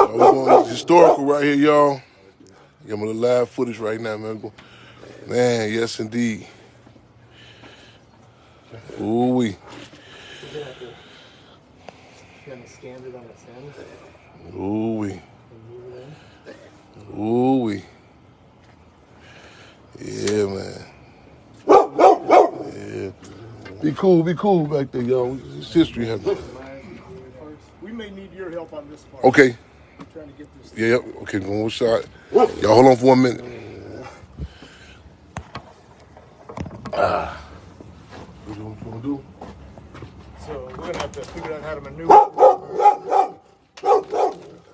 We're going historical right here, y'all. Give me the live footage right now, man. Man, yes indeed. Ooh wee. Kind of stand it on its end. Ooh wee. Ooh wee. Yeah, man. Yeah. Be cool back there, y'all. It's history happening. We may need your help on this part. Okay. I'm trying to get this. Yeah, okay, one shot. Y'all hold on for 1 minute. What you want to do? So we're gonna have to figure out how to maneuver.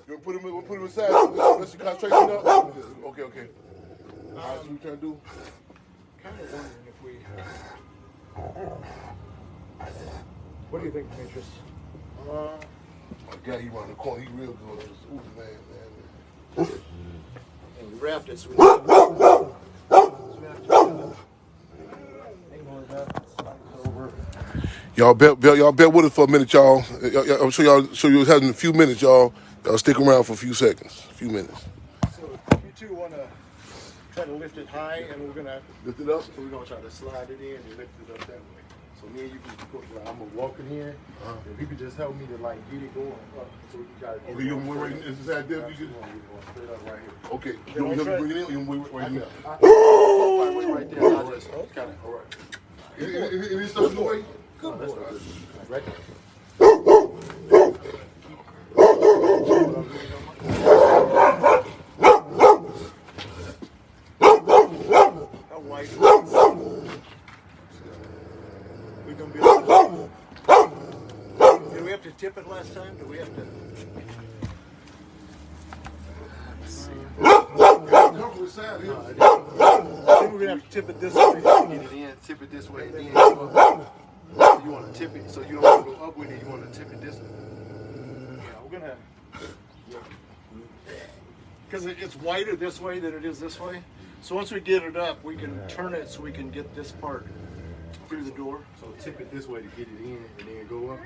You put him aside. Let's see concentration up. Okay. All right, so we trying to do? Kind of wondering if we. What do you think, Demetrius? My guy, he around the corner. He real good. Ooh, man. And we wrapped it so we have to. Y'all bet with us for a minute, y'all. I'm sure you'll have in a few minutes, y'all. Y'all stick around for a few seconds, a few minutes. So you two want to try to lift it high, and we're gonna lift it up. So we're gonna try to slide it in and lift it up that way. So me and you can put. I'm gonna walk in here. If you could just help me to like get it going up, so we can try to. Okay, you want right inside there? You straight up right here. Okay. You want to bring it in? Or you want to wait right here? Right there. I'll just kind of. All right. Any stuff in the way? Good boy. Right. How wide? We gonna be able to. Did we have to tip it last time? Do we have to? Let's see. I think we're gonna have to tip it this way. Get it in. Tip it this way. Then you want to tip it, so you don't want to go up with it. You want to tip it this way. Yeah, we're gonna. Because it's wider this way than it is this way. So once we get it up, we can turn it so we can get this part through the door. So tip it this way to get it in and then go up.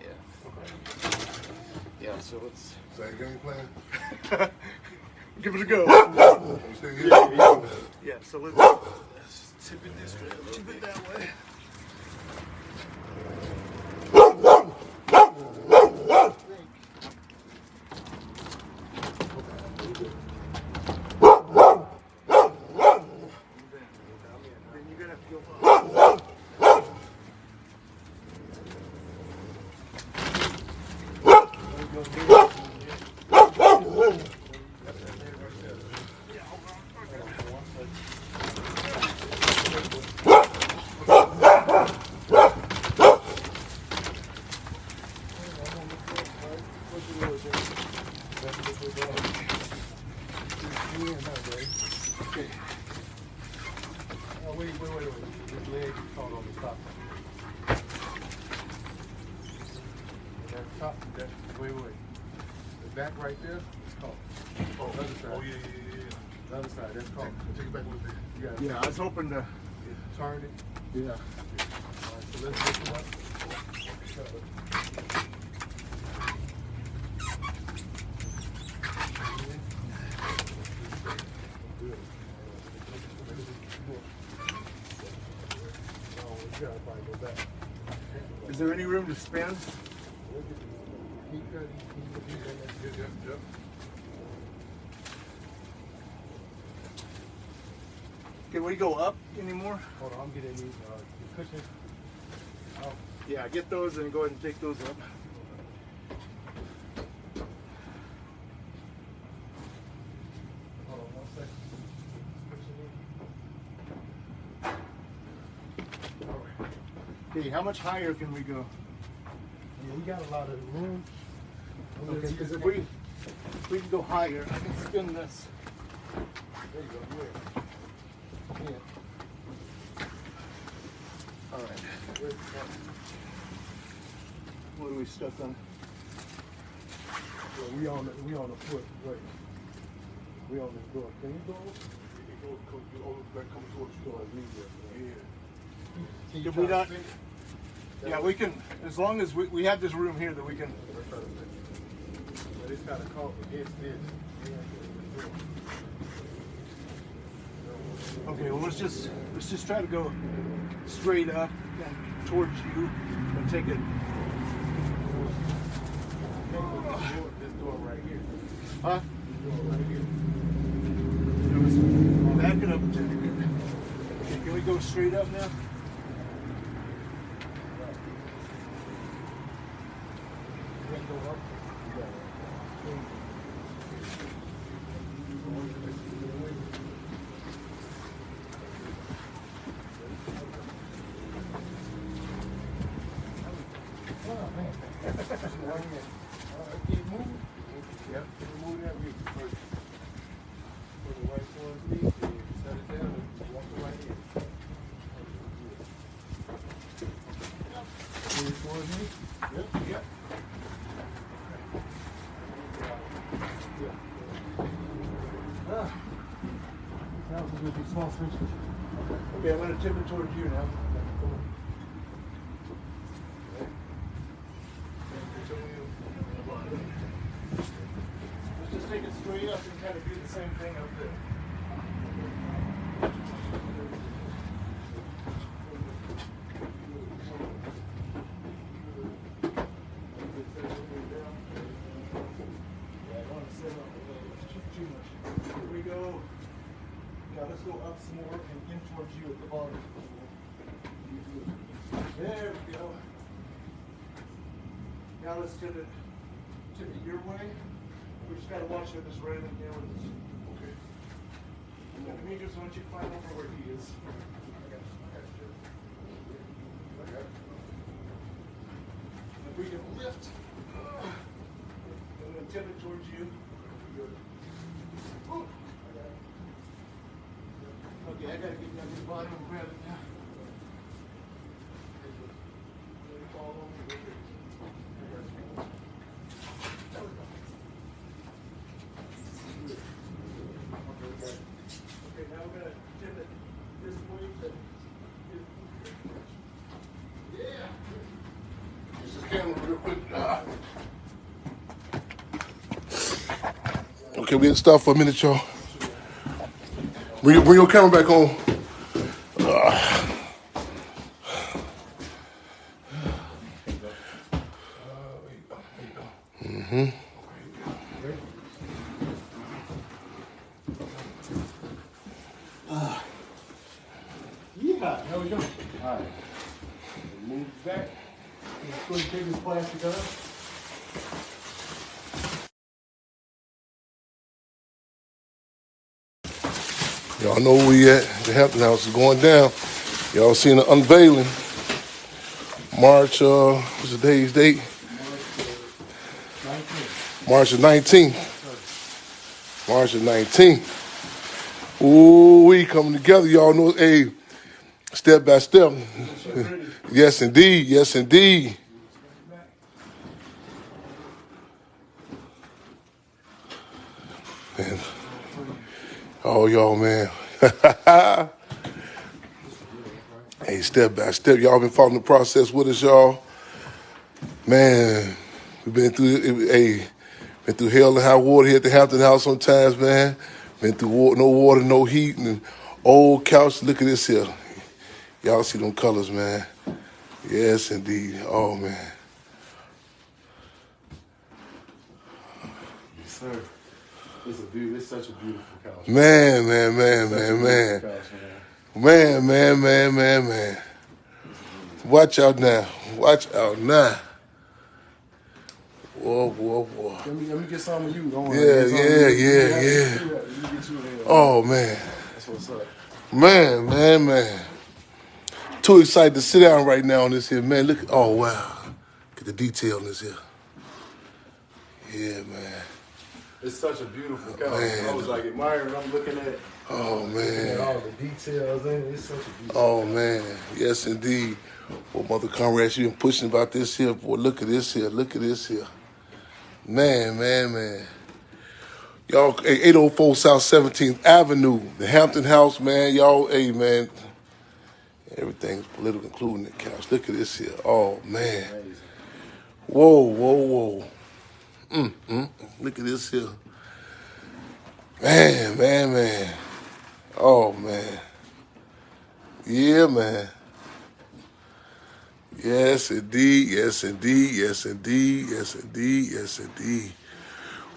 Yeah. Okay. Yeah, so let's. Same game plan? Give it a go. Yeah, so let's tip it this way, tip it that way. Okay. Oh, wait. This leg is caught on the top. That top, wait. The back right there is caught. Oh, the other side. Oh, yeah. The other side, that's caught. Take it back a little bit. Yeah, I was hoping to turn it. Yeah. All right, so let's lift it up. Is there any room to spin? Can we go up anymore? Hold on, I'm getting these cushions. Oh. Yeah, get those and go ahead and take those up. Hold on 1 second. Okay, how much higher can we go? Yeah, we got a lot of room. Okay, because if we can go higher, I can spin this. There you go. Yeah. All right. What are we stuck on? Yeah, we on the foot. Right. We on this door. Can you go? Come towards the door. Yeah. Did we not? Yeah, we can, as long as we have this room here that we can. But it's got a call against this. Okay, well let's just try to go straight up and towards you and take it. This door right here. Huh? This door right here. Back it up a tiny bit. Okay, can we go straight up now? Okay, I'm going to tip it towards you now. Let's just take it straight up and kind of do the same thing up there. Here we go. Now let's go up some more and in towards you at the bottom. There we go. Now let's tip it your way. We just gotta watch for this railing here with this. Okay. And then Demetrius, why don't you climb over where he is? If we can lift, and then tip it towards you. Good. Ooh. Okay, I gotta get down to the bottom and grab it now. Fall over with it. Okay, now we're gonna tip it this way. Yeah. Use this camera real quick. Okay, we had to stop for a minute, y'all. Bring your camera back on. Yeah, there we go. All right. Move back. Let's go and take this plastic off. Y'all know where we at. The Hampton House is going down. Y'all seen the unveiling. March, what's today's date? March the 19th. March the 19th. Ooh, we coming together. Y'all know, hey, step by step. Yes, indeed. Yes, indeed. Man. Oh, y'all, man. Hey, step by step. Y'all been following the process with us, y'all. Man, we've been through hell and high water here at the Hampton House sometimes, man. Been through no water, no heat, and old couch. Look at this here. Y'all see them colors, man. Yes, indeed. Oh, man. Yes, sir. It's such a beautiful couch. Man. Watch out now. Watch out now. Whoa. Let me get some of you. Don't Yeah. Oh, man. That's what's up. Man. Too excited to sit down right now on this here, man. Look, oh, wow. Look at the detail in this here. Yeah, man. It's such a beautiful couch. Man. I was like admiring. I'm looking at. Oh, Looking man. at all the details in it. It's such a beautiful. Oh, man. Yes, indeed. Well, Mother Conrad, she been pushing about this here. Boy, look at this here. Man. Y'all, 804 South 17th Avenue, the Hampton House, man. Y'all, hey, man. Everything's political, including the couch. Look at this here. Oh, man. Amazing. Whoa. Look at this here. Man. Oh, man. Yeah, man. Yes, indeed.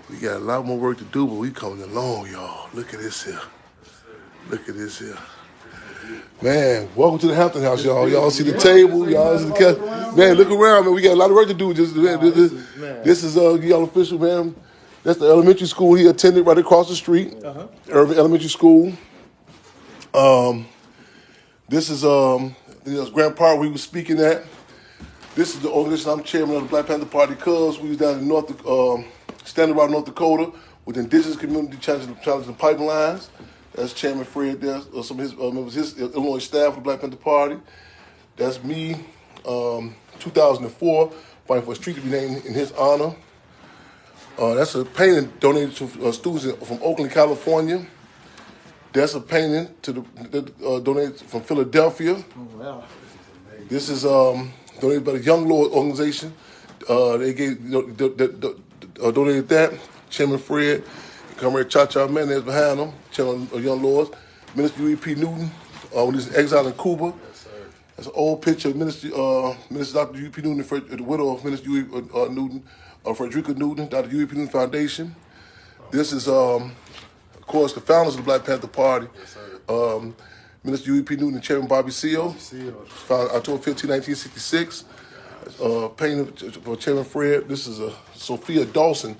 We got a lot more work to do, but we coming along, y'all. Look at this here. Man, welcome to the Hampton House, y'all. Y'all see the table, y'all see the cat. Man, look around, man. We got a lot of work to do. This is y'all official, man. That's the elementary school he attended right across the street, Irving Elementary School. This is Grand Park we was speaking at. This is the organization. I'm chairman of the Black Panther Party because we was down in Standing Rock, North Dakota, with the indigenous community challenging pipelines. That's Chairman Fred there, some of his members, his Illinois staff of the Black Panther Party. That's me, 2004, fighting for a street to be named in his honor. That's a painting donated to students from Oakland, California. That's a painting donated from Philadelphia. Oh, wow. This is donated by the Young Lord organization. They donated that. Chairman Fred, Comrade Cha-Cha Mendez behind them, Chairman of Young Lords. Minister U.E.P. Newton, when he's in exile in Cuba. Yes, sir. That's an old picture of Minister Dr. U.E.P. Newton, the widow of Minister U.E.P. Newton, Frederica Newton, Dr. U.E.P. Newton Foundation. This is, of course, the founders of the Black Panther Party. Yes, sir. Minister U.E.P. Newton and Chairman Bobby Seale. Founded October 15, 1966. Painted for Chairman Fred. This is Sophia Dawson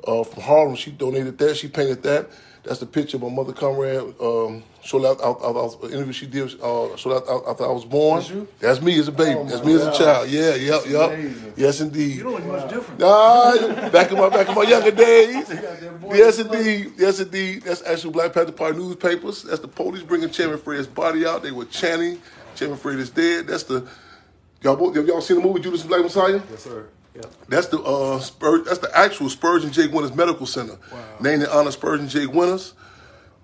from Harlem. She donated that. She painted that. That's the picture of my mother, Comrade. Shortly after the interview she did, shortly after I was born. That's me as a baby. That's me as a child. Yeah, yep. Yes, indeed. You don't look much different. Nah, back in my younger days. Yes, indeed. That's actual Black Panther Party newspapers. That's the police bringing Chairman Fred's body out. They were chanting, Chairman Fred is dead. That's the y'all seen the movie Judas and Black Messiah? Yes, sir. Yep. That's the actual Spurgeon J. Winters Medical Center, named in honor of Spurgeon J. Winters.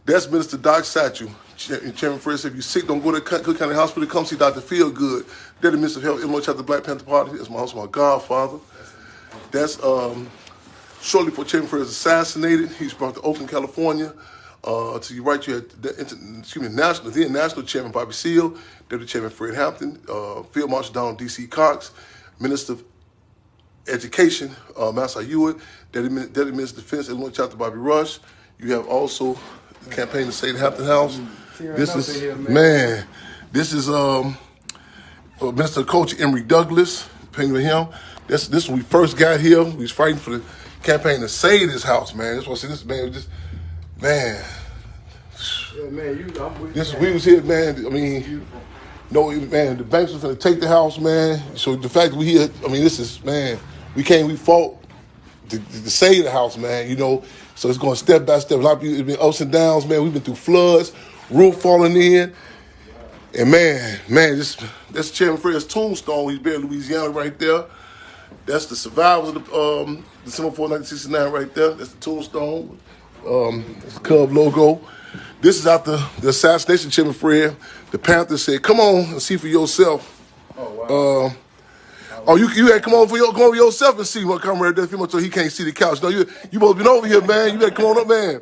That's Minister Doc Satchel. Chairman Fred said, if you're sick, don't go to Cook County Hospital. Come see Dr. Feelgood. They're the Minister of Health, Illinois Chapter Black Panther Party. That's my godfather. That's shortly before Chairman Fred was assassinated. He's brought to Oakland, California. To your right, you had the National Chairman Bobby Seale, Deputy Chairman Fred Hampton, Field Marshal Donald D.C. Cox, Minister of Education, Master Hewitt, Deputy Minister of Defense, Illinois Chapter Bobby Rush. You have also the campaign to save the Hampton House. This is Minister of Culture Emory Douglas, painting with him. This when we first got here, we was fighting for the campaign to save this house, man. That's what I said. This man was just, man. Yeah, man, we was here, man. I mean, man, the banks was going to take the house, man. So the fact that we here, I mean, this is, man, we fought to save the house, man, you know. So it's going step by step. A lot of people, it's been ups and downs, man. We've been through floods, roof falling in. And man, that's Chairman Fred's tombstone. He's buried in Louisiana right there. That's the survivors of the December 4, 1969 right there. That's the tombstone. That's the Cub logo. This is after the assassination of Chairman Fred. The Panthers said, come on and see for yourself. Oh, wow. You had come over yourself and see what Comrade does so he can't see the couch. No, you both been over here, man. You better come on up, man.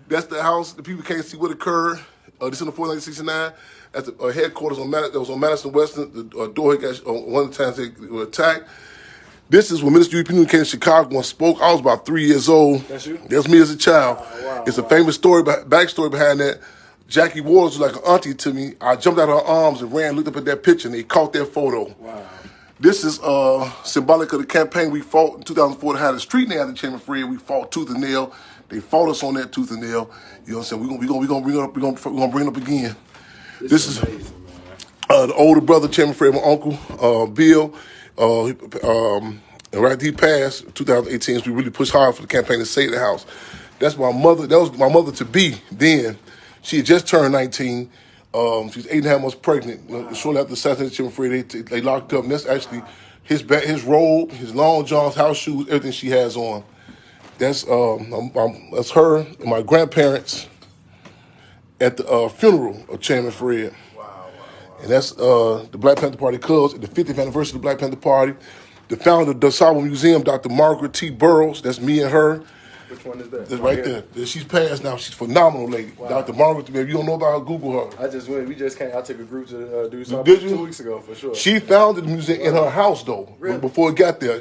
That's the house. The people can't see what occurred. December 4, 1969. At the headquarters that was on Madison Western. The door got one of the times they were attacked. This is when Minister U.E.P. Newton came to Chicago and spoke. I was about 3 years old. That's you? That's me as a child. Wow. It's a famous story, backstory behind that. Jackie Waters was like an auntie to me. I jumped out of her arms and ran, looked up at that picture, and they caught that photo. Wow. This is symbolic of the campaign we fought in 2004 to have the street name after Chairman Fred. We fought tooth and nail. They fought us on that tooth and nail. You know what I'm saying? We're gonna bring it up again. This is amazing, the older brother, Chairman Fred, my uncle, Bill. And right, he passed in 2018. So we really pushed hard for the campaign to save the house. That's my mother. That was my mother to be then. She had just turned 19. She was 8.5 months pregnant. Shortly after the assassination of Chairman Fred, they locked up. And that's actually his robe, his long johns, house shoes, everything she has on. That's her and my grandparents at the funeral of Chairman Fred. Wow. And that's the Black Panther Party Cubs at the 50th anniversary of the Black Panther Party. The founder of the DeSable Museum, Dr. Margaret T. Burroughs. That's me and her. Which one is that? That's right there. She's passed now. She's a phenomenal lady. Wow. Dr. Margaret, if you don't know about her, Google her. I just went. We just came. I took a group to do something Did you? 2 weeks ago for sure. She founded the museum in her house though. Really? Before it got there,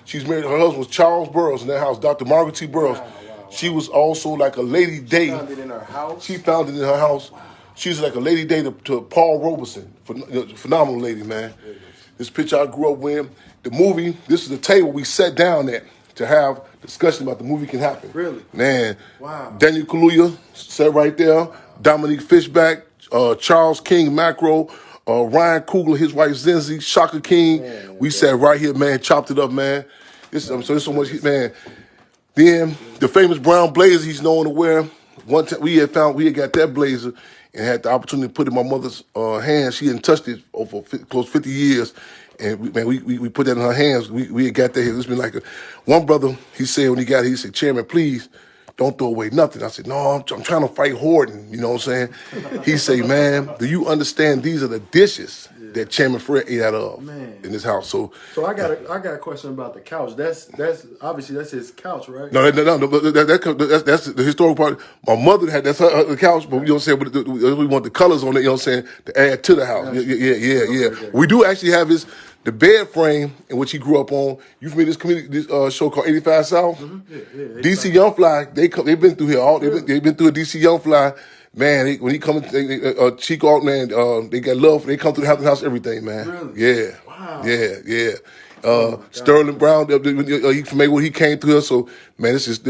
she's married. Her husband was Charles Burroughs in that house. Dr. Margaret T. Burroughs. Wow. She was also like a Lady Day. She founded in her house. She founded in her house. Wow. She's like a Lady Day to Paul Robeson. Phenomenal lady, man. This picture I grew up with. The movie. This is the table we sat down at to have discussion about the movie Can Happen. Really? Man. Wow. Daniel Kaluuya sat right there. Wow. Dominique Fishback, Charles King Macro, Ryan Coogler, his wife Zenzi, Shaka King. Man, we sat right here, man, chopped it up, man. This is so much, man. Then the famous brown blazer he's known to wear. One time we had got that blazer and had the opportunity to put it in my mother's hands. She hadn't touched it over close to 50 years. And we put that in her hands. We had got that here. It's been like one brother, he said when he got here, he said, Chairman, please don't throw away nothing. I said, no, I'm trying to fight hoarding. You know what I'm saying? He said, man, do you understand these are the dishes that Chairman Fred ate out of in his house? So I got a question about the couch. That's obviously that's his couch, right? No, that's the historical part. My mother had that's her couch, but you know what I'm saying. But we want the colors on it. You know what I'm saying, to add to the house. Yeah. Okay. We do actually have the bed frame in which he grew up on. You familiar this show called 85 South? Mm-hmm. DC Young Fly. They've been through here. They've been through a DC Young Fly. Man, when he come, Chico, man, they got love. They come to the Hampton house, everything, man. Really? Yeah. Wow. Yeah. Sterling Brown, he familiar when he came through here. So, man, that's it,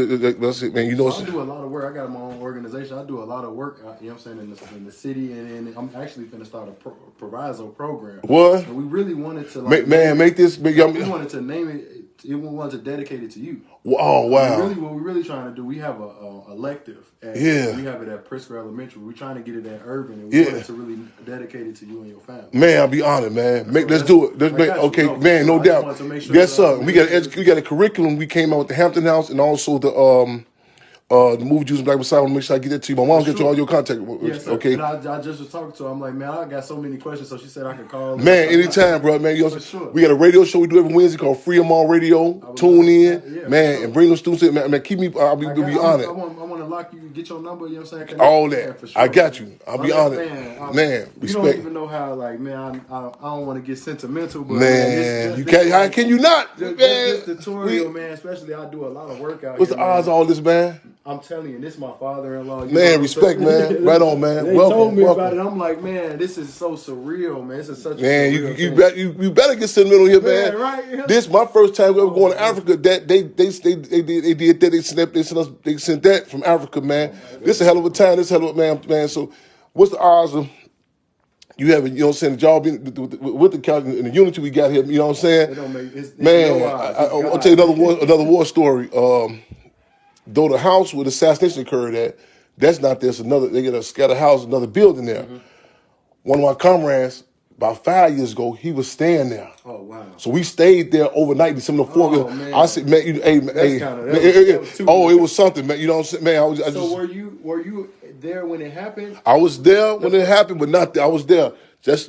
man. You know, I do a lot of work. I got my own organization. I do a lot of work. You know what I'm saying, in the city, and I'm actually finna start a proviso program. What? And we really wanted to make this. We wanted to name it. We wanted to dedicate it to you. Oh wow! What we're really trying to do, we have a elective. We have it at Pritzker Elementary. We're trying to get it at Urban, and we wanted to really dedicate it to you and your family. Man, I'll be honored, man. Let's do it. No doubt. Yes, sir. We got a curriculum. We came out with the Hampton House and also the movie Juice and Black Messiah. I want to make sure I get that to you. My mom get you all your contact. Yes, sir. Okay. And I just was talking to her. I'm like, man, I got so many questions. So she said I could call. Man, anytime, bro. Man, we got a radio show we do every Wednesday called Free 'Em All Radio. Tune in, man, and bring them students in. Man, keep me. I'll be honored. I want to lock you. Get your number. You know what I'm saying? All that. Sure, I got you. I'll be honored. Man, respect. You don't even know how. Like, man, I don't want to get sentimental, but man, you can't. How can you not? Man, this tutorial, man. Especially, I do a lot of work out. What's the odds of all this, man? I'm telling you, this is my father-in-law. Man, respect, man. Right on, man. They told me about it. I'm like, man, this is so surreal, man. This is such a surreal thing. You better get sentimental here, man. Right? This my first time ever going to Africa. That they did that. They sent that from Africa, man. This is a hell of a time. This is a hell of a man. So, what's the odds of you having, you know what I'm saying, the job with the couch and the unity we got here? You know what I'm saying? It don't make, man, I'll tell you another war story. Though the house where the assassination occurred at, that's not this. They got a scattered house, another building there. Mm-hmm. One of my comrades, about 5 years ago, he was staying there. Oh, wow. So we stayed there overnight December 4th. Oh, man. I said, man, it was something, man. You know what I'm saying? Man, were you there when it happened? I was there when it happened, but not there. I was there. That's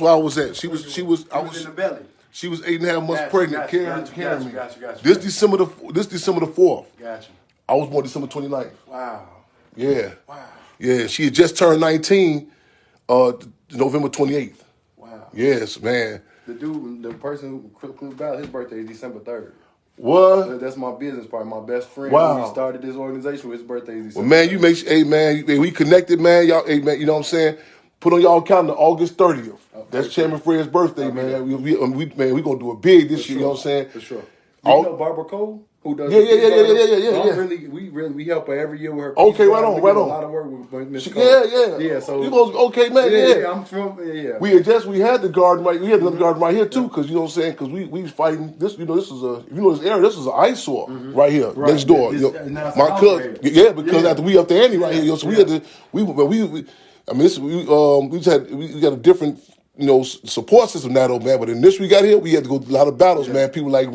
where I was at. I was in the belly. She was 8.5 months pregnant, carrying me. Gotcha. This December the 4th. Gotcha. I was born December 29th. Wow. Yeah. Wow. Yeah, she had just turned 19 November 28th. Wow. Yes, man. The person who about his birthday is December 3rd. What? That's my business partner, my best friend. Wow. We started this organization. His birthday is December. Well, man, 3rd. you make sure, hey, man, we connected, man. Y'all, hey, man, you know what I'm saying? Put on y'all calendar August 30th. That's Chairman Fred's birthday, man. We gonna do it big this year. You know what I'm saying? For sure. You know Barbara Cole? Who does? Yeah. We help her every year with her. Okay, right on. A lot of work with Miss Cole. Yeah. So you goes okay, man. Yeah. I'm from. Yeah. We had the garden right. We had another garden right here too, because you know what I'm saying. Because we was fighting this. You know, this is this area. This is an eyesore right here next door. My cousin. Yeah, because after we up to Andy right here. So we had to. We got a different, support system now, though, man. But in this we got here, we had to go through a lot of battles, man. People like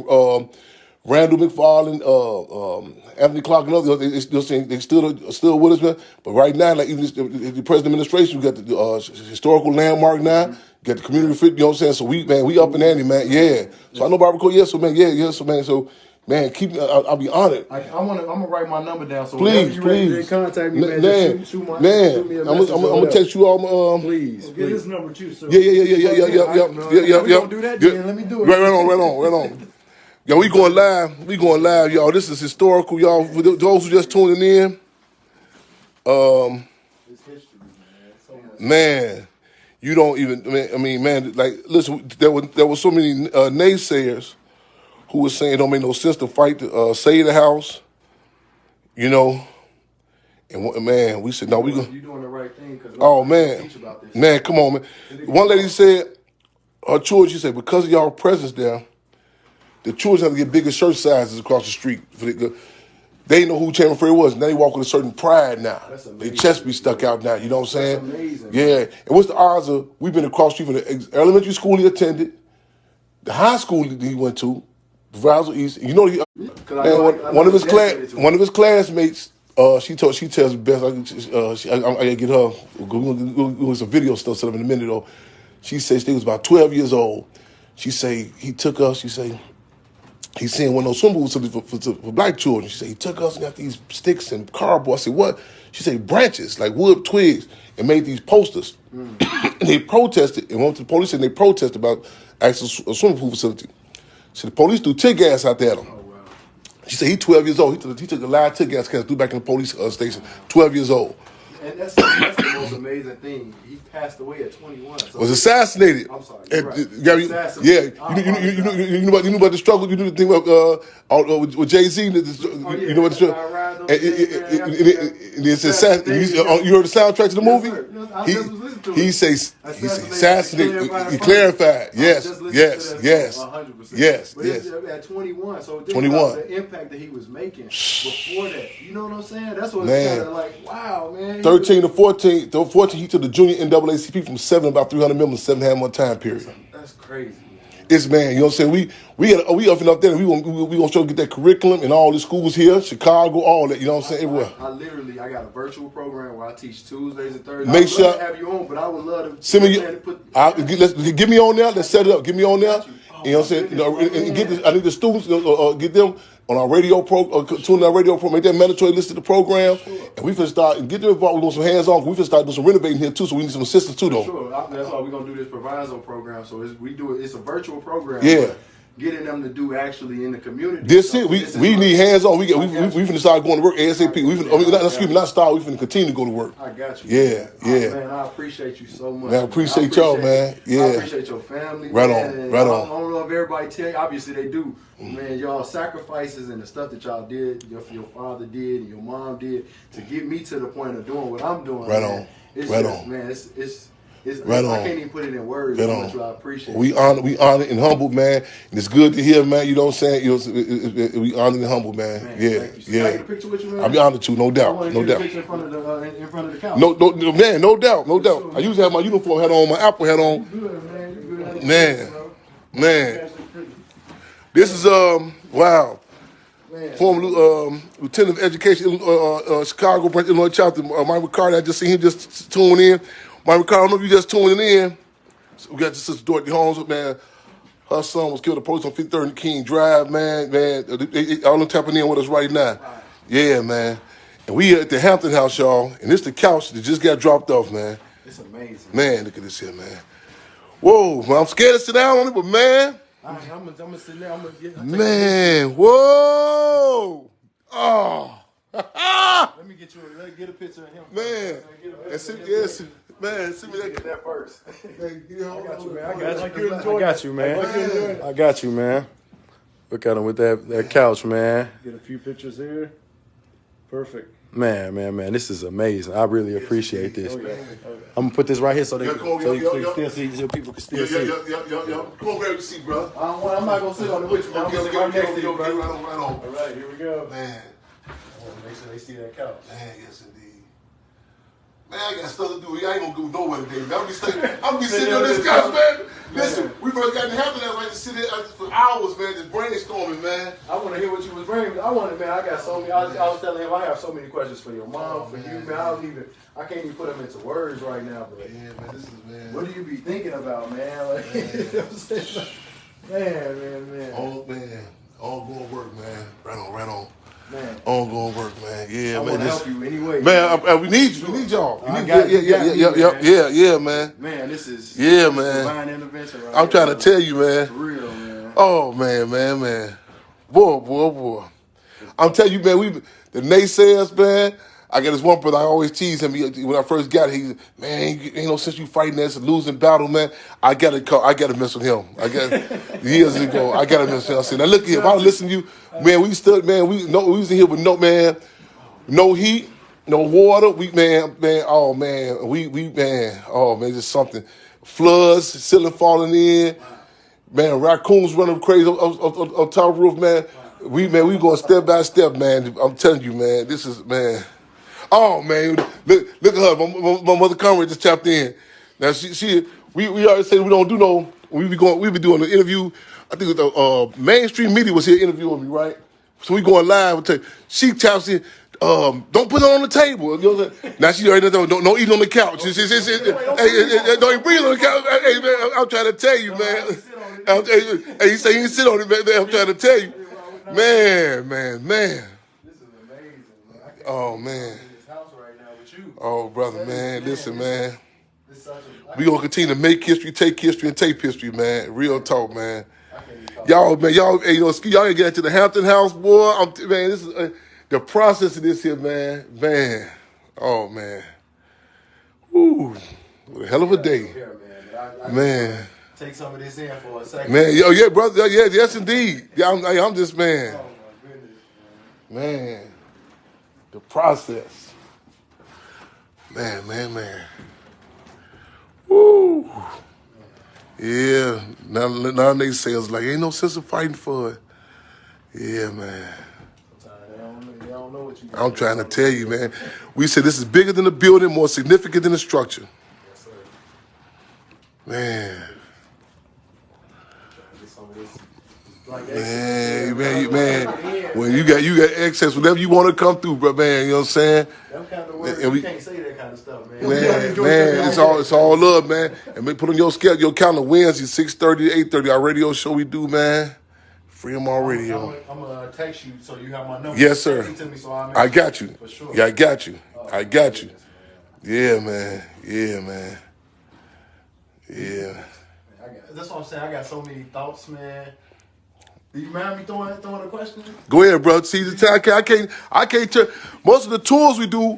Randall McFarland, Anthony Clark, and others, they still with us, man. But right now, like even the present administration, we got the historical landmark now, got the community fit, you know what I'm saying? So we up in ante, man. Yeah. So I know Barbara Cole, so man, so man, so man, keep me. I'll be honored. I'm gonna write my number down. So please, ready to contact me, man. Shoot me a message. I'm gonna text you all. Please, get this number too. So Yeah. We gonna do that. Then let me do it. Right on. Yo, we going live, y'all. This is historical, y'all. For those who just tuning in, it's history, man. You don't even. I mean, man. Like, listen, there was so many naysayers who was saying it don't make no sense to fight to save the house, you know. And man, we said no. We you doing the right thing. Man, come on, man. One lady said her children. She said because of y'all presence there. The children have to get bigger shirt sizes across the street. They know who Chairman Frey was. Now they walk with a certain pride now. Their chest be stuck out now. You know what I'm saying? That's amazing. Yeah. And what's the odds of we've been across the street from the elementary school he attended, the high school he went to, Brazil East. You know, one of his classmates. She tells me best. I gotta get her. We're gonna some video stuff set up in a minute though. She says she was about 12 years old. She say he took us. She say. He's seeing one of those swim boots for black children. She said, he took us and got these sticks and cardboard. I said, what? She said, branches, like wood twigs, and made these posters. And they protested and went to the police and they protested about actual a swimming pool facility. So the police threw tear gas out there at him. Oh, wow. She said, he's 12 years old. He took a live tear gas can threw back in the police station, 12 years old. And that's the most amazing thing. He passed away at 21. So was assassinated. I'm sorry. Yeah. You know about the struggle. You know the thing about with Jay-Z. You know what the struggle. It's assassinated. You heard the soundtrack to the movie? He says assassinated. He clarified. Yes. 100%. Yes. At 21. So 21. The impact that he was making before that. You know what I'm saying? That's what it's kind of like. Wow, man. 13 to 14. To 14, he took the junior NAACP from 7 about 300 members, 7.5 month time period. That's crazy. It's man, you know what I'm saying? We up and up there, and we gonna try to get that curriculum in all the schools here, Chicago, all that. You know what I'm saying? Everywhere. I got a virtual program where I teach Tuesdays and Thursdays. Make sure to have you on, but I would love to send me. Get me on there. Let's set it up. Get me on there. You know what I'm saying? I need the students get them on our radio tune our radio program, make that mandatory list of the program, and we finna start and get them involved. We're doing some hands-on. We finna start doing some renovating here too, so we need some assistance too, though. Sure, that's why we're gonna do this proviso program. So it's a virtual program. Yeah. Getting them to do actually in the community. This it. We need hands-on. We finna start going to work ASAP. We finna continue to go to work. I got you. Yeah. Man, I appreciate you so much. Man, I appreciate y'all, man. Yeah. I appreciate your family. Right man. on. Right on. I don't know if everybody tell you. Obviously they do. Man, y'all sacrifices and the stuff that y'all did, your father did, and your mom did, to get me to the point of doing what I'm doing. Right man. on. It's right just, on. Man, it's right I can't even put it in words how much I appreciate. We honored and humbled, man. And it's good to hear, man. You know what I'm saying? We honored and humbled, man. Yeah. Can I get a picture with you, man? I'll be honored to, no doubt. I No doubt. Get a picture in front of the couch. No, man, no doubt. Sure, I usually have my uniform hat on, my Apple hat on. You good, Man. This is wow. Former Lieutenant of Education, Chicago branch, Illinois chapter, Mike McCarty. I just seen him just tune in. Mike McCarty, I don't know if you just tuning in. So we got the sister Dorothy Holmes, man. Her son was killed at police on 53rd and King Drive, man. They all them tapping in with us right now. Yeah, man. And we at the Hampton house, y'all. And this the couch that just got dropped off, man. It's amazing. Man, look at this here, man. Whoa, man, I'm scared to sit down on it, but man. I'm gonna sit there. Man, whoa! Oh, let me get a picture of him. Man, send me that first. I got you, man. Look at him with that couch, man. Get a few pictures here. Perfect. Man, this is amazing. I really appreciate this. Oh, yeah. I'm gonna put this right here so you can still see, so people can still see. Come on, grab your seat, bro. I'm not gonna sit on the with you. I'm gonna sit right next to you, bro. Right on. All right, here we go. Man. I want to make sure they see that couch. Man, yes, indeed. Man, I got stuff to do. I ain't gonna go nowhere today, man. I'm gonna be sitting on this couch, man. Listen, we first got in Hampton, I like to sit here. I hours, man, just brainstorming, man. I want to hear what you was bringing. I want to, man. I got so many. I was telling him I have so many questions for your mom, for you, man. I can't even put them into words right now. But yeah, man, this is man. What do you be thinking about, man? Like, you know what I'm saying? Man. Ongoing work, man. Right on. Man. Ongoing work, man. Yeah, I man. I want to help you anyway. Man, we need you. We need y'all. Yeah, man. Man, this is divine intervention right I'm trying to tell you, man. For real, man. Oh, man. Boy. I'm telling you, man, the naysayers, man. I got this one brother, I always tease him. When I first got it, man, ain't no sense you fighting this losing battle, man. I gotta mess with him. Years ago, I gotta mess with him. I said, now look here, if I listen to you, man, we was in here with no heat, no water. Just something. Floods, ceiling falling in, man, raccoons running crazy on top of the roof, man. We going step by step, man. I'm telling you, man, this is, man. Oh man, look at her. My mother Conrad just tapped in. Now we already said we don't do no. We be doing an interview. I think the mainstream media was here interviewing me, right? So we going live. She taps in. Don't put it on the table. You know what I'm saying? Now she already don't eat on the couch. Don't even breathe on the couch. Hey man, I'm trying to tell you, man. Hey, you say you didn't sit on it, man. I'm trying to tell you, man. This is amazing, man. Oh man. Oh, brother, man. Listen, man. We gonna continue to make history, take history, and tape history, man. Real talk, man. Y'all, hey, y'all ain't get into the Hampton house, boy. This is the process of this here, man. Man. Oh, man. Ooh. What a hell of a day. Man. Take some of this in for a second. Man, yeah, brother. Yeah, yes, indeed. Yeah, I'm just, man. Oh, my goodness, man. The process. Man. Woo. Yeah. Now they say it's like, ain't no sense of fighting for it. Yeah, man. They don't know what you got. I'm trying to tell you, man. We said this is bigger than the building, more significant than the structure. Yes, sir. Man. Man. When you got excess, whatever you want to come through, bro, man. You know what I'm saying? Them kind of words, we can't say that kind of stuff, man. Man, it's all love, man. And we put on your schedule, your calendar Wednesday, 6:30 to 8:30. Our radio show we do, man. Freedom on radio. I'm gonna text you so you have my number. Yes, sir. To me, so I got you. For sure. Yeah, I got you. Yeah, man. Yeah. That's what I'm saying. I got so many thoughts, man. Do you mind me throwing a question? Go ahead, bro. See, I can't tell. Most of the tours we do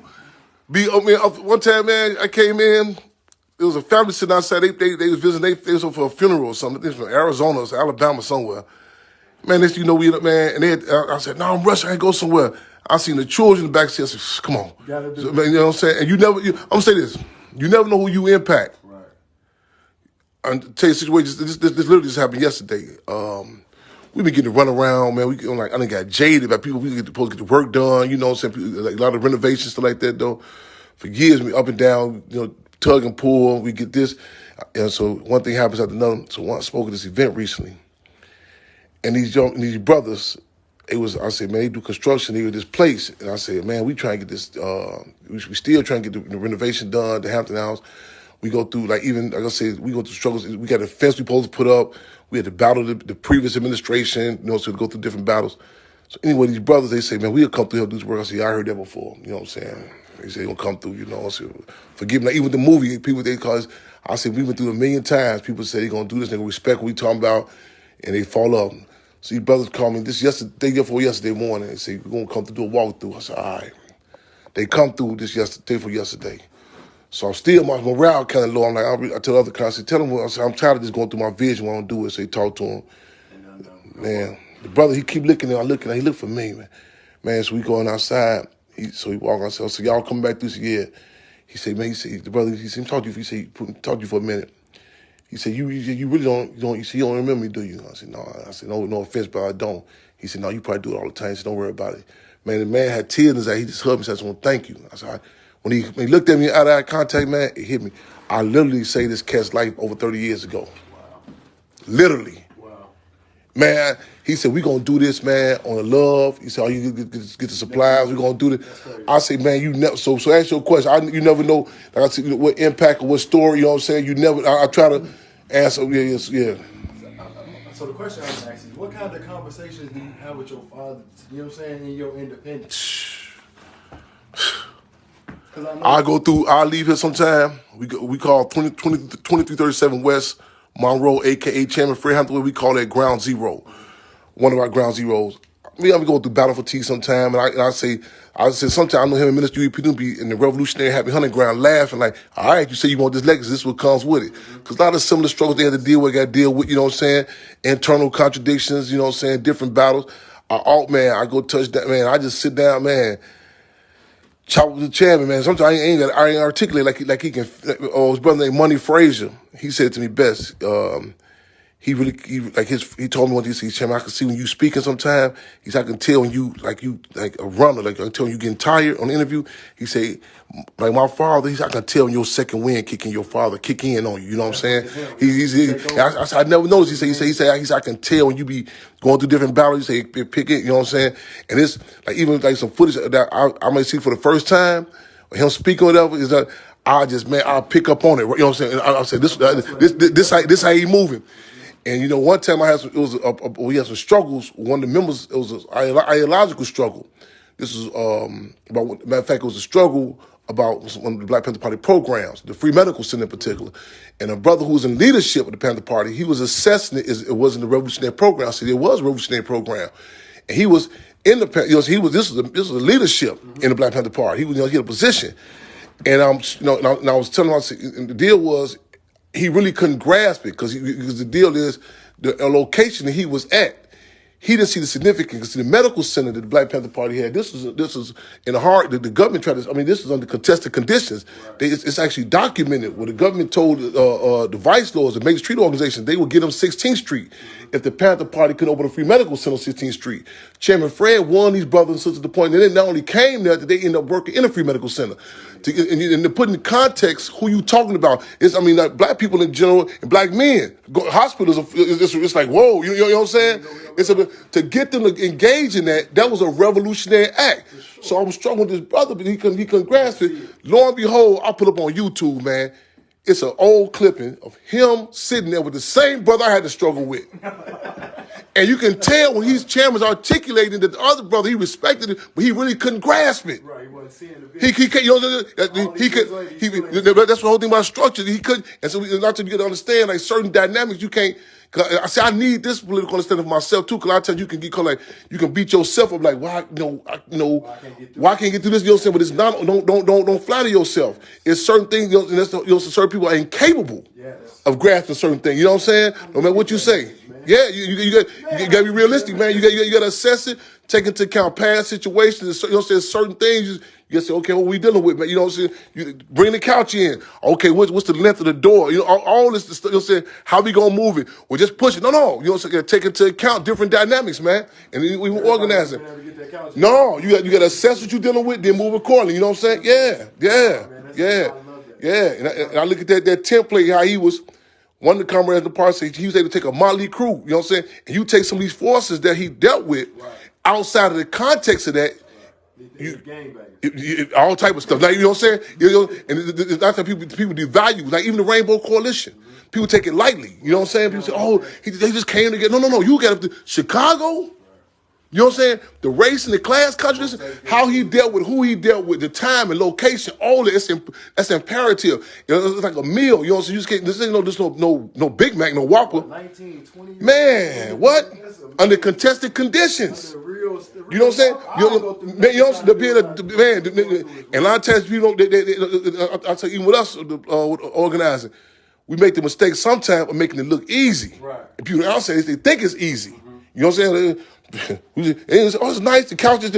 one time, man, I came in. There was a family sitting outside. They was visiting. They was for a funeral or something. They was from Arizona or Alabama somewhere. Man, we man. And I said, no, I'm rushing. I ain't go somewhere. I seen the children in the back seat. I said, come on. So, man, you know what I'm saying? And I'm going to say this. You never know who you impact. Right. I'll tell you a situation. This literally just happened yesterday. We been getting to run around, man. I done got jaded by people. We supposed to get the work done, you know what I'm saying? Like a lot of renovations, stuff like that, though. For years, we up and down, tug and pull. We get this. And so one thing happens after another. So I spoke at this event recently. And these brothers, I said, man, they do construction. They do this place. And I said, man, we trying to get this, we still trying to get the renovation done, the Hampton house. We go through, like I said, we go through struggles. We got a fence we supposed to put up. We had to battle the previous administration, so we go through different battles. So anyway, these brothers, they say, man, we'll come through here and do this work. I said, I heard that before. You know what I'm saying? They say, they'll come through, I said, forgive me. Like, even the movie, people, I said, we went through it a million times. People say they're going to do this. They're going to respect what we talking about, and they fall up. So these brothers called me day before yesterday morning. They say, we're going to come to do a walkthrough. I said, all right. They come through day for yesterday. So I'm still, my morale kind of low. I'm like, I tell other guys, I said, tell them, I'm tired of just going through my vision when I don't do it. So they talk to him. Man, the brother, he keep looking at him. He look for me, man. Man, so we going outside. So he walk outside. So y'all come back through. He said, yeah. He said, man, the brother, he said, talk to you. He said, talk to you for a minute. He said, you really don't remember me, do you? I said, no. I said, no offense, but I don't. He said, no, you probably do it all the time. He said, don't worry about it. Man, the man had tears in his eyes. He just hugged me and said, I just want to thank you. I said, when he looked at me out of eye contact, man, it hit me. I literally saved this cat's life over 30 years ago. Wow. Literally. Wow. Man, he said, we going to do this, man, on the love. He said, oh, you get the supplies. We're going to do this. I say, man, you never, so ask your question. You never know, like I said, what impact or what story, you know what I'm saying? You never, I try to answer, yeah. So the question I was asking is, what kind of conversations do you have with your father, you know what I'm saying, in your independence? I leave here sometime. We call 2337 West Monroe, a.k.a. Chairman Fred Hampton, we call that Ground Zero, one of our Ground Zeros. We go through battle fatigue sometime, and I say sometimes I know him and Minister U.P. be in the Revolutionary Happy Hunting Ground laughing like, all right, you say you want this legacy, this is what comes with it. Because a lot of similar struggles they had to deal with, you know what I'm saying, internal contradictions, you know what I'm saying, different battles. I go touch that, man, I just sit down, man, chop with the chairman, man. Sometimes I ain't articulate like he can. Oh, his brother named Money Frazier. He said to me best. He told me one day, he said, Chairman, I can see when you speaking sometime. He said, I can tell when you like a runner, like I can tell when you getting tired on the interview. He said, like my father, he said, I can tell when your second wind kicking your father kick in on you. You know what I'm saying? I said, I never noticed. He said, I can tell when you be going through different battles. He said, pick it. You know what I'm saying? And it's like even like some footage that I might see for the first time, or him speaking or whatever, is that I'll pick up on it. You know what I'm saying? I said, this how he moving. And you know, one time we had some struggles. One of the members, it was an ideological struggle. This was matter of fact, it was a struggle about one of the Black Panther Party programs, the Free Medical Center in particular. And a brother who was in leadership of the Panther Party, he was assessing it wasn't a revolutionary program. I said it was a revolutionary program, and he was in the this was a leadership in the Black Panther Party. He had a position, and I was telling him, the deal was, he really couldn't grasp it because the deal is the location that he was at. He didn't see the significance. Because the medical center that the Black Panther Party had, this was in the heart. The government tried to. I mean, this is under contested conditions. Right. It's actually documented where the government told the vice lords, the major street organizations, they would get them 16th Street if the Panther Party could open a free medical center on 16th Street. Chairman Fred won these brothers and sisters to the point that they not only came there, that they ended up working in a free medical center. And to put in context who you talking about, like black people in general and black men. Hospitals, it's like, whoa, you know what I'm saying? To get them to engage in that was a revolutionary act. So I was struggling with this brother, but he couldn't grasp it. Lo and behold, I put up on YouTube, man. It's an old clipping of him sitting there with the same brother I had to struggle with. And you can tell when his chairman's articulating that the other brother, he respected it, but he really couldn't grasp it. Right, he wasn't seeing the that's the whole thing about structure. He couldn't, and so not to get to understand like certain dynamics, you can't. I say I need this political understanding for myself too, because I tell you can get called like you can beat yourself up like why why can't get through this? You know what I'm saying? But it's not don't flatter yourself. It's certain things, certain people are incapable of grasping certain things. You know what I'm saying? No matter what you say. Yeah, you got to be realistic, man. You got to assess it, take into account past situations. You know what I'm saying? Certain things you say, okay, what we dealing with, man? You know what I'm saying? You bring the couch in. Okay, what's the length of the door? You know, all this stuff. You know what I'm saying? How we gonna move it? Or just push it? No. You know what I'm saying? Take into account different dynamics, man. And we organize it. No, you got to assess what you're dealing with, then move accordingly. You know what I'm saying? Yeah. And I look at that template, how he was. One of the comrades in the party said he was able to take a motley crew, you know what I'm saying? And you take some of these forces that he dealt with outside of the context of that, all type of stuff. Like, you know what I'm saying? And that's how people devalue, like even the Rainbow Coalition. People take it lightly, you know what I'm saying? People say, oh, they just came together. No, you got to, Chicago? You know what I'm saying? The race and the class consciousness, how he dealt with, who he dealt with, the time and location, all that, that's imperative. You know, it's like a meal. You know what I'm saying? You just can't, this ain't no Big Mac, no Whopper. 19, 20 man, what? Under contested conditions. You know what I'm saying? And a lot of times people don't, I'll tell you, even with us, organizing, we make the mistake sometimes of making it look easy. Right. And people outside, they think it's easy. You know what I'm saying? It's nice. The couch is.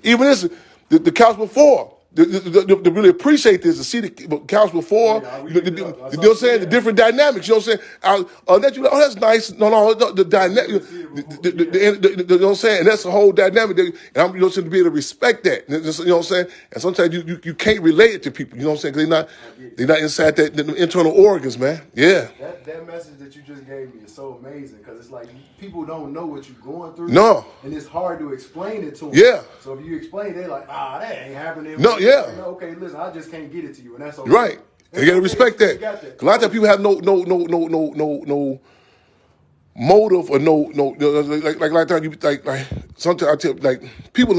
Even this, the couch before. To really appreciate this, to see the couch before. You know what I'm saying? The different dynamics. You know what I'm saying? That's nice. No, the dynamic. You know what I'm saying? And that's the whole dynamic. And I'm to be able to respect that. You know what I'm saying? And sometimes you can't relate it to people. You know what I'm saying? Because they're not inside the internal organs, man. Yeah. That message that you just gave me is so amazing because it's like people don't know what you're going through. No. And it's hard to explain it to them. Yeah. So if you explain, they're like, that ain't happening. No, yeah. Like, okay, listen, I just can't get it to you, and that's okay. Right. You gotta respect that. A lot of times people have no motive or no like a lot of times you like sometimes I tell people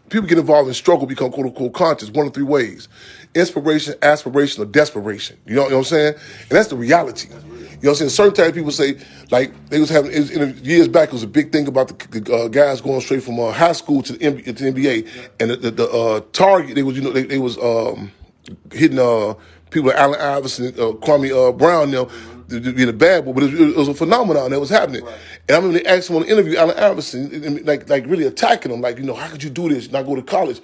get involved in struggle, become quote unquote conscious one of three ways: inspiration, aspiration, or desperation. You know what I'm saying? And that's the reality. You know what I'm saying? Certain times people say, like, they was having, years back, it was a big thing about the guys going straight from high school to the NBA. And the target, they was hitting people like Allen Iverson, Kwame Brown, being a bad boy, but it was a phenomenon that was happening. Right. And I remember they asked him on the interview, Allen Iverson, like really attacking him, like, how could you do this and not go to college?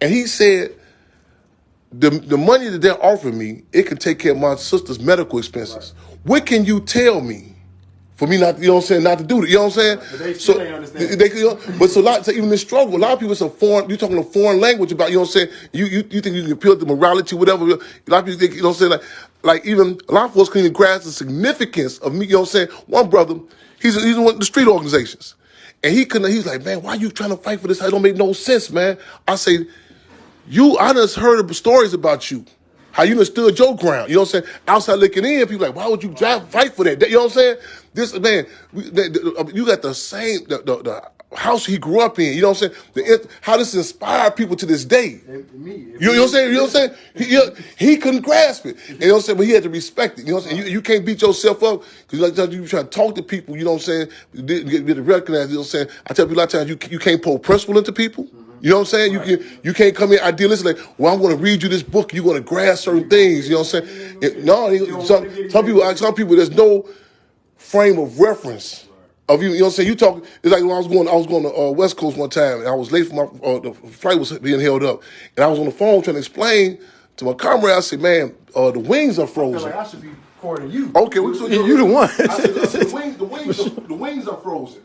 And he said, the money that they're offering me, it can take care of my sister's medical expenses. Right. What can you tell me for me not, not to do it? You know what I'm saying? But they still ain't understand. But so even in struggle, a lot of people, it's a foreign, you're talking a foreign language about, you know what I'm saying? You think you can appeal to morality, whatever. A lot of people think, you know what I'm saying? Like even a lot of folks can't even grasp the significance of me, you know what I'm saying? One brother, he's in one of the street organizations. And he's like, man, why are you trying to fight for this? It don't make no sense, man. I say, I just heard the stories about you. How you done stood your ground. You know what I'm saying? Outside looking in, people like, why would you fight for that? You know what I'm saying? This, man, you got the same, the house he grew up in. You know what I'm saying? How this inspired people to this day. You know what I'm saying? You know what I'm saying? He couldn't grasp it. You know what I'm saying? But he had to respect it. You know what I'm saying? You can't beat yourself up because you try to talk to people, you know what I'm saying? Get to recognize, you know what I'm saying? I tell people a lot of times you can't pour principle into people. You know what I'm saying? Right. You can't come in idealistic like, well, I'm going to read you this book. You're going to grasp certain things. You know what I'm saying? Some people, there's no frame of reference of you. You know what I'm saying? You talk. It's like when I was going to West Coast one time, and I was late for the flight was being held up, and I was on the phone trying to explain to my comrade. I said, man, the wings are frozen. I feel like I should be recording you. Okay, you the one. I said the wings are frozen,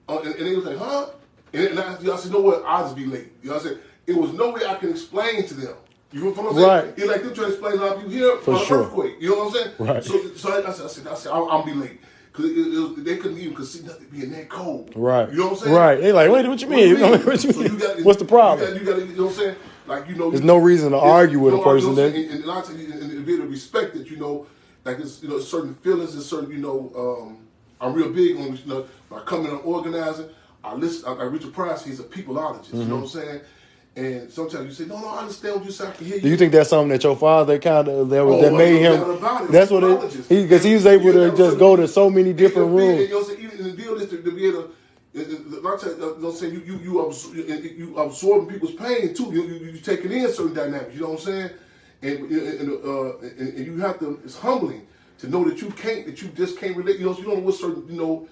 and they was like, huh? And I said, no way, I'll just be late. You know what I'm saying? It was no way I can explain to them. You know what I'm saying? Right. It's like them trying to explain a lot of people here for an earthquake. You know what I'm saying? Right. So I said, I'll be late. Because they couldn't even see nothing being that cold. Right. You know what I'm saying? Right. They like, wait, what you mean? What's the problem? You got, you know what I'm saying? Like, there's no reason to argue with a person then. And a lot of times, and be able to respect it, like it's, certain feelings and certain, I'm real big on, when I come in, I'm organizing. I Richard Price, he's a peopleologist, you know what I'm saying? And sometimes you say, no, I understand what you say, I can hear you. Do you think that's something that your father kind of, that made him, that's what because he was able to just go to so many different rooms. Even the deal is to be able to, you absorbing people's pain too, you taking in certain dynamics, you know what I'm saying? And you have to, it's humbling to know that you just can't relate, you don't know what certain,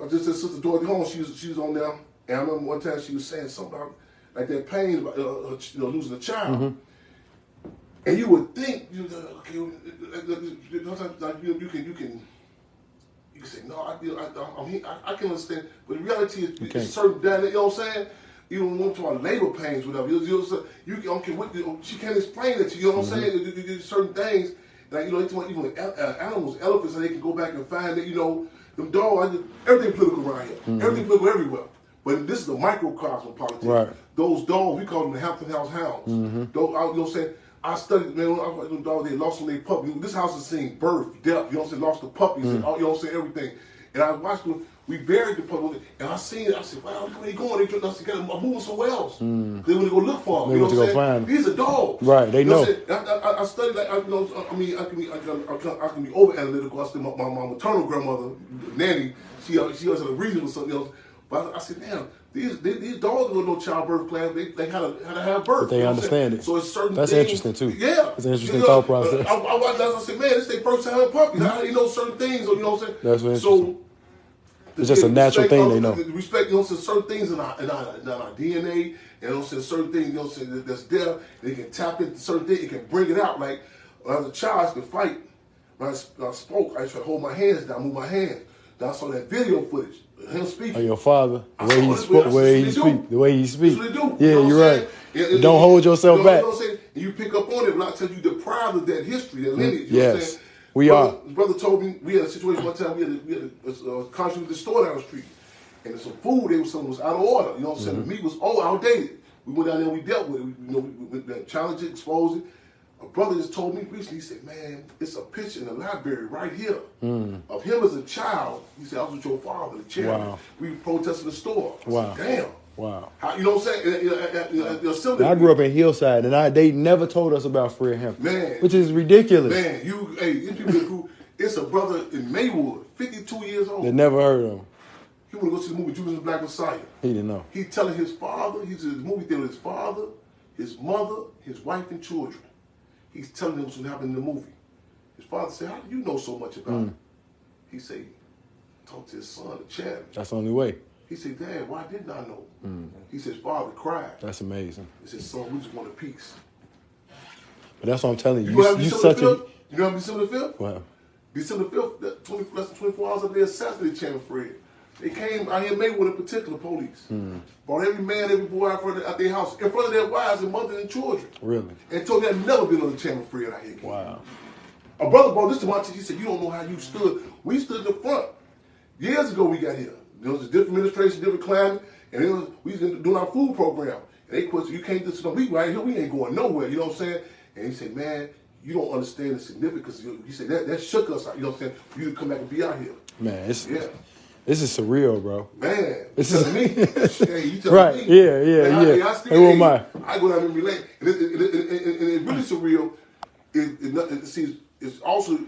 I just said Sister Dorothy Holmes, she was on there, and I remember one time she was saying something about like that pain about losing a child. Mm-hmm. And you would think, like you can say, no, I can understand, but the reality is it's certain, you know what I'm saying? Even when to our labor pains, whatever, you don't care what, she can't explain it to you, you know what I'm saying? Certain things, like, even animals, elephants, and they can go back and find that, them dogs, everything political around here. Mm-hmm. Everything political everywhere. But this is a microcosm of politics. Right. Those dogs, we call them the Hampton House Hounds. Mm-hmm. Those, you know what I'm saying? I studied, man, when I was them dogs, they lost their puppy. This house is seeing birth, death, you know what I'm saying? Lost the puppies, and all, you know what I'm saying? Everything. And I watched them, we buried the puppy, and I seen it, I said, wow, look where they going. They got moving somewhere else. Mm. They want to go look for them. They want to go find them. These are dogs. Right, they know. I studied, like, I can be over analytical. I said, my maternal grandmother, Nanny, she was in a region or something else. But I said, damn, these dogs don't know childbirth plans. They had to have birth. But they understand it. So it's certain That's things. Interesting too. Yeah. It's an interesting thought process. I watched that. I said, man, this is their first time having puppies. How do you know certain things? Or, you know what I'm saying? That's what interesting. So it's just a natural thing they know. Respect, certain things in our DNA, certain things, that's there. They can tap into certain things. It can bring it out. Like, when I was a child, I could fight. When I spoke, I used to hold my hands down, move my hands. Then I saw that video footage, him speaking. Of your father, the way he speak, the way he speak, the way he speak. That's what Yeah, you know you're right. Don't hold yourself back. You know what I'm saying? And you pick up on it, but I tell you, deprived of that history, that lineage. You know what I'm Yes, saying? we are. Brother told me we had a situation one time. We had a contract with the store down the street, and some food they were selling was out of order. You know what I'm saying? The meat was outdated. We went down there, we dealt with it. We challenged it, exposed it. A brother just told me recently, he said, man, it's a picture in the library right here of him as a child. He said, I was with your father, the chairman. Wow. We protested the store. I Wow. said, damn. Wow. How, you know what I'm saying? I grew up in Hillside, and they never told us about Fred Hampton, man, which is ridiculous. Man, it's a brother in Maywood, 52 years old. They never heard of him. He wanted to go see the movie Judas and the Black Messiah. He didn't know. He telling his father, he's in the movie theater with his father, his mother, his wife, and children. He's telling them what's going to happen in the movie. His father said, how do you know so much about it? He said, talk to his son, the chairman. That's the only way. He said, Dad, why didn't I know? He said, his father cried. That's amazing. He said, son, we just want a piece. But that's what I'm telling you. You know such a... You know how December 5th? Wow. December 5th, less than 24 hours after they assassinated Chairman Fred. They came out here in Maywood in particular, police. Brought every man, every boy out their house, in front of their wives and mothers and children. Really? And told me I'd never been on the Chairman Fred out here again. Wow. A brother brought this to my teacher. He said, you don't know how you stood. We stood in the front. Years ago we got here. There was a different administration, different climate, and we was doing our food program. And they questioned, you can't do this. We right here, we ain't going nowhere, you know what I'm saying? And he said, man, you don't understand the significance. He said, that shook us out, you know what I'm saying, for you to come back and be out here. Man, this is surreal, bro. Man, this is me. Hey, you tell right, me. Yeah. Who am I? I go down and relate. And it's really surreal. It's also,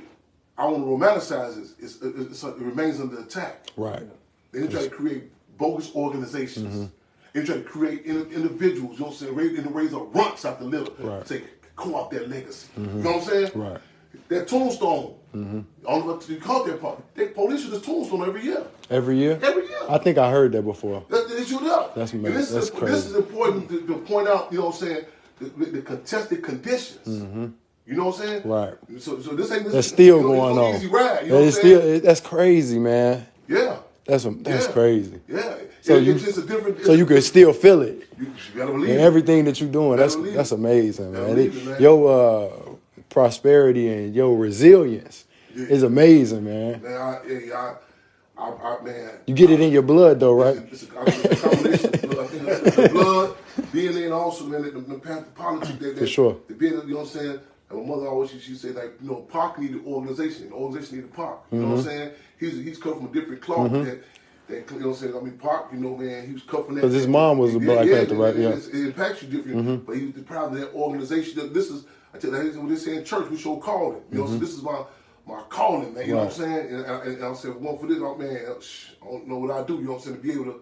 I want to romanticize this. It remains under attack. Right. They try to create bogus organizations. They try to create individuals, you know what I'm saying, and raise up runts out the litter. Right. To co-opt their legacy. You know what I'm saying? Right. That tombstone. I don't know what you call that part. They police this tombstone every year. Every year? Every year. I think I heard that before. They shoot it up. That's amazing. That's crazy. This is important to point out, you know what I'm saying, the contested conditions. You know what I'm saying? Right. So this ain't this. That's still going on. Easy ride, you know what I'm saying? That's crazy, man. Yeah. That's crazy. Yeah. So it's just a different. So you can still feel it. You gotta believe and it. everything that you're doing. That's amazing, man. Man. Your prosperity and your resilience is amazing, man. Man, man. You get it in your blood, though, right? It's a combination of the blood, DNA, and also, man, the path of politics. For sure. You know what I'm saying? And my mother always, she said, like, you know, Park needed organization. The organization needed Park. You know what I'm saying? He's cut from a different cloth. You know what I'm saying? I mean, Park, you know, man, he was cut from that. Because his mom was a Black Panther, right? Yeah. It impacts you different, but he was proud of that organization. This is, I tell you, when they say in church, we show calling. You know, so this is my calling, man. You know what I'm saying? And I said, one for this, oh, man, I don't know what I do. You know what I'm saying? To be able to.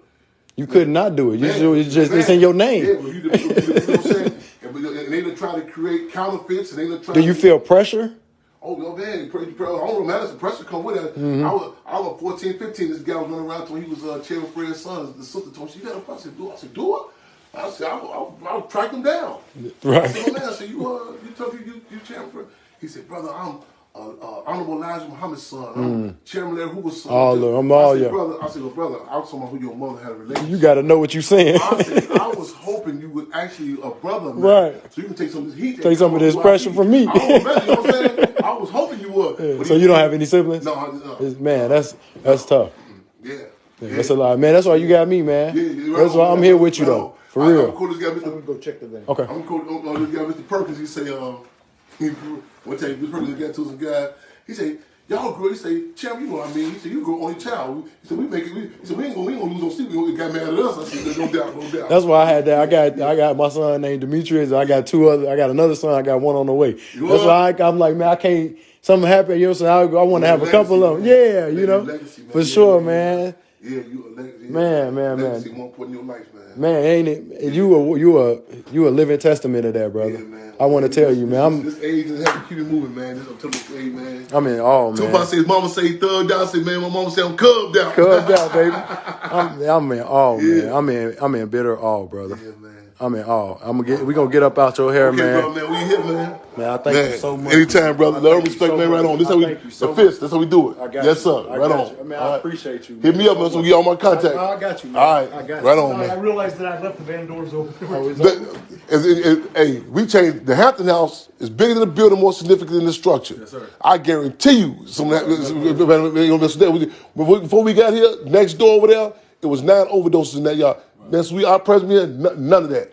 You could not do it. It's in your name. Yeah, but you know what I'm saying? And they try to create counterfeits, and they try. Do you feel pressure? Oh, man, I don't romanticize. Pressure come with it. I was 14, 15. This guy was running around when he was Chairman Fred's son. The sister told me, she got a pressure. I said, do it? I said, I'll track him down. Right. I said, oh, man, I said, you Chairman Fred? He said, brother, I'm Honorable Elijah Muhammad's son. I'm Chairman Larry Hoover's son. I'm all I said, brother, I was talking about who your mother had a relationship. You got to know what you're saying. I said, I was hoping you would actually a brother, man. Right. So you can take some of this heat. Take some of this pressure from me. You know what I'm saying? I was hoping you would. Yeah. So you don't have any siblings? No. Man, that's tough. Yeah. That's a lot. Man, that's why you got me, man. Yeah, that's why I'm here with you, though. For real. I'm cool. This guy, I'm going to go check the thing. Okay. I'm cool. This guy, Mr. Perkins, he say, one time, Mr. Perkins got to some guy. He say, y'all grew. He say, Chairman, you know what I mean? He said, you grew only child. He said, we ain't gonna lose no sleep. We got mad at us. I said, no doubt. That's why I had that. I got my son named Demetrius. I got another son. I got one on the way. That's why I'm like, man, I can't. Something happen. You know what I'm saying? I want to have a couple of them. Yeah, you know, legacy, for sure, man. Yeah, you a legacy. Man. Legacy more important in your life, man. Man, ain't it? You a living testament of that, brother. Yeah, man. I want to tell you, man. This age is having to keep it moving, man. This is a age, man. I'm in awe, man. Tupac says, mama say thugged out. I say, man, my mama say I'm cubbed out. Cubbed out, baby. I'm in awe, man. I'm in bitter awe, brother. Yeah, man. I'm in awe. We gonna get up out your hair, Okay, man. bro, man, we here, man. Man, I thank you so much. Anytime, brother. Love, respect, so man, right much. on. This how we, the fist, that's how we do it. I got yes, you. sir. Right on. You. I mean, I appreciate you. Hit me up, man, so we get all my contact. I got you, man. All right. I got right you. on, man. I realized that I left the van doors open. Hey, we changed. The Hampton House is bigger than the building, more significant than the structure. Yes, sir. I guarantee you, before we got here, next door over there, it was 9 overdoses in that yard. That's our president here, none of that.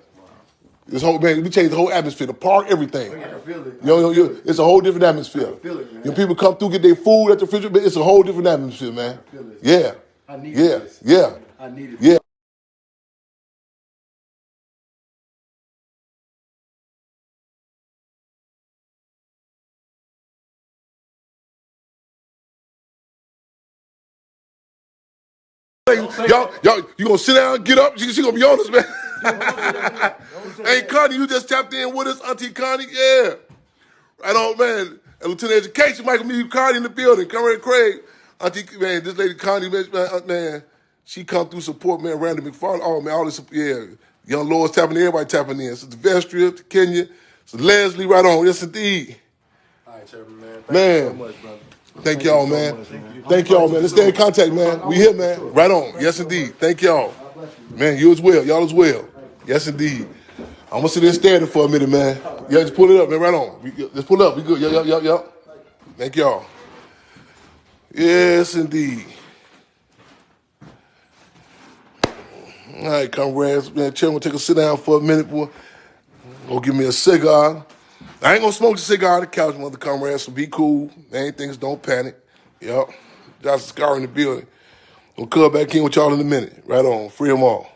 This whole man, we changed the whole atmosphere, the park, everything. I can feel it. It's a whole different atmosphere. I can feel it, man. When people come through, get their food at the refrigerator, it's a whole different atmosphere, man. I feel it. Yeah. I needed this. Yeah. I needed Yeah. Y'all, you gonna sit down, get up? She gonna be on us, man. Hey, Connie, you just tapped in with us, Auntie Connie. Yeah, right on, man. And Lieutenant Education, Michael Me Cardi in the building. Conrad Craig, Auntie, man. This lady Connie, man, she come through support, man. Randy McFarland, oh man, all this, yeah. Young Lord's tapping in, everybody tapping in. So the Vestria, to Kenya, so Leslie, right on. Yes, indeed. All right, Chairman, man. Thank you so much, brother. Thank y'all, man. Thank y'all, man. Let's stay in contact, man. We here, man. Right on. Yes, indeed. Thank y'all. Man, you as well. Y'all as well. Yes, indeed. I'm going to sit there standing for a minute, man. Yeah, just pull it up, man. Right on. Let's pull it up. We good. Yup. Thank y'all. Yes, indeed. All right, comrades. Man, chill. I'm going to take a sit down for a minute, boy. Go give me a cigar. I ain't gonna smoke the cigar on the couch, mother comrades, so be cool. Ain't things, don't panic. Yep. Josh Scar in the building. We'll come back in with y'all in a minute. Right on. Free them all.